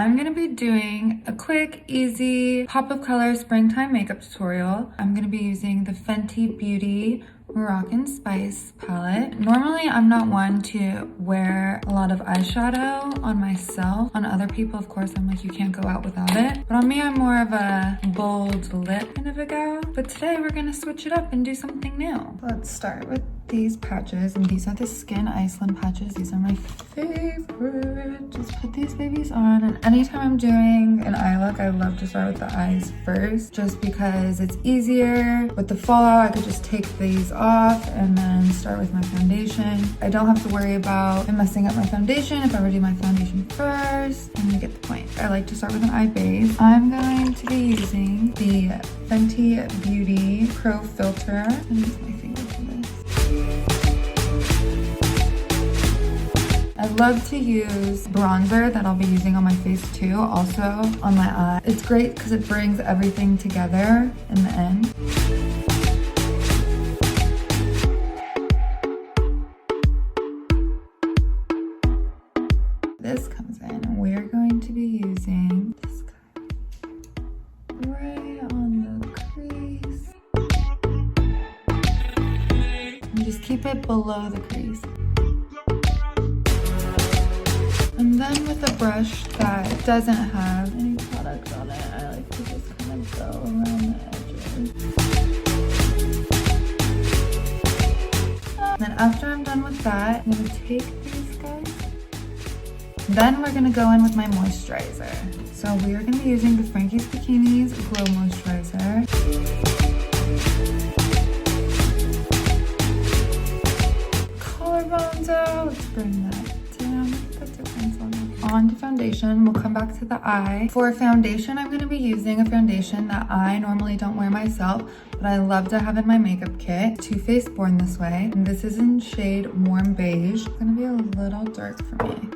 I'm gonna be doing a quick, easy pop of color springtime makeup tutorial. I'm gonna be using the Fenty Beauty Moroccan Spice palette. Normally, I'm not one to wear a lot of eyeshadow on myself. On other people, of course, I'm like, you can't go out without it. But on me, I'm more of a bold lip kind of a gal. But today, we're gonna switch it up and do something new. Let's start with these patches, and these are the Skyn Iceland patches. These are my favorite. Just put these babies on, and anytime I'm doing an eye look, I love to start with the eyes first, just because it's easier. With the fallout, I could just take these off and then start with my foundation. I don't have to worry about messing up my foundation if I already do my foundation first, and you get the point. I like to start with an eye base. I'm going to be using the Fenty Beauty Pro Filter. I'm gonna use my finger for this. I love to use bronzer that I'll be using on my face too, also on my eye. It's great because it brings everything together in the end. This comes in, and we're going to be using this guy right on the crease. And just keep it below the crease. And then with a brush that doesn't have any product on it, I like to just kind of go around the edges. And then after I'm done with that, I'm gonna take these guys. Then we're gonna go in with my moisturizer. So we are gonna be using the Frankies Bikinis Glow Moisturizer. Collarbones out, let's bring that down. On to foundation, we'll come back to the eye. For foundation, I'm gonna be using a foundation that I normally don't wear myself, but I love to have in my makeup kit. Too Faced Born This Way. And this is in shade Warm Beige. It's gonna be a little dark for me.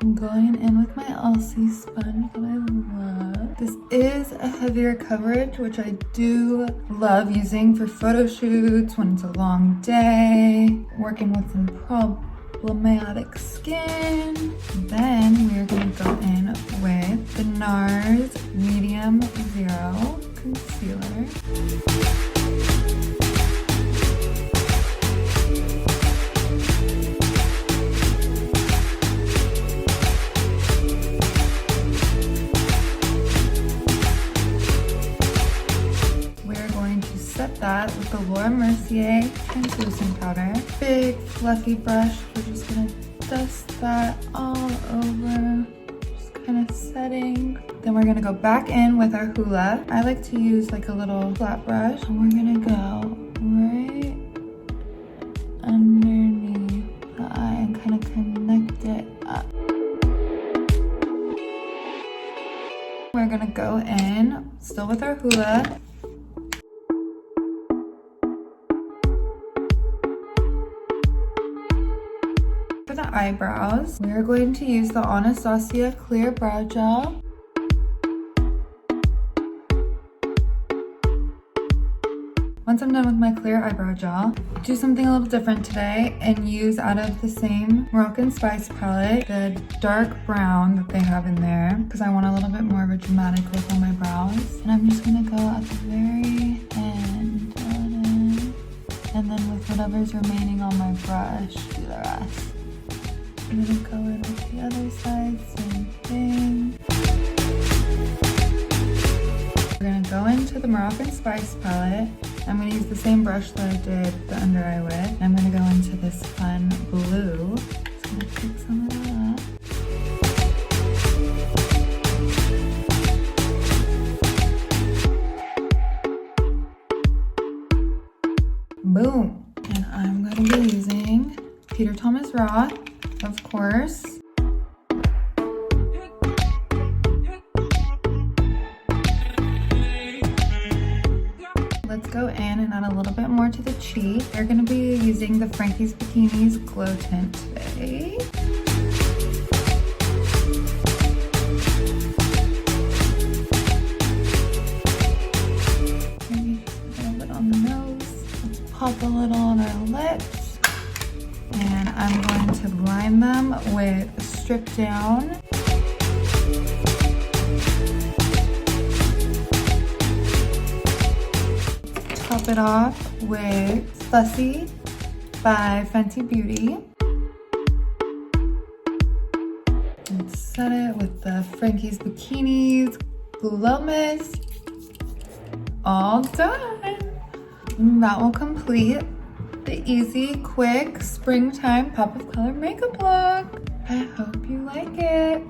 I'm going in with my Elsie sponge that I love. This is a heavier coverage, which I do love using for photo shoots, when it's a long day, working with some problematic skin. Then we're gonna go in with the NARS Medium Zero Concealer. That with the Mercier translucent powder. Big fluffy brush. We're just gonna dust that all over, just kind of setting. Then we're gonna go back in with our Hoola. I like to use like a little flat brush, and we're gonna go right underneath the eye and kind of connect it up. We're gonna go in still with our Hoola. For the eyebrows, we are going to use the Anastasia Clear Brow Gel. Once I'm done with my clear eyebrow gel, do something a little different today and use out of the same Moroccan Spice palette, the dark brown that they have in there, because I want a little bit more of a dramatic look on my brows. And I'm just gonna go at the very end, and then with whatever's remaining on my brush, do the rest. I'm gonna go in with the other side, same thing. We're gonna go into the Moroccan Spice palette. I'm gonna use the same brush that I did the under eye with. I'm gonna go into this fun blue. Just gonna pick some of that up. Boom! And I'm gonna be using Peter Thomas Roth, of course. Let's go in and add a little bit more to the cheek. We're gonna be using the Frankies Bikinis Glow Tint today. Maybe a little bit on the nose. Let's pop a little on our lips. And I'm going to line them with Strip Down. Top it off with Fussy by Fenty Beauty. And set it with the Frankies Bikinis Glow Mist. All done. And that will complete the easy, quick, springtime pop of color makeup look. I hope you like it.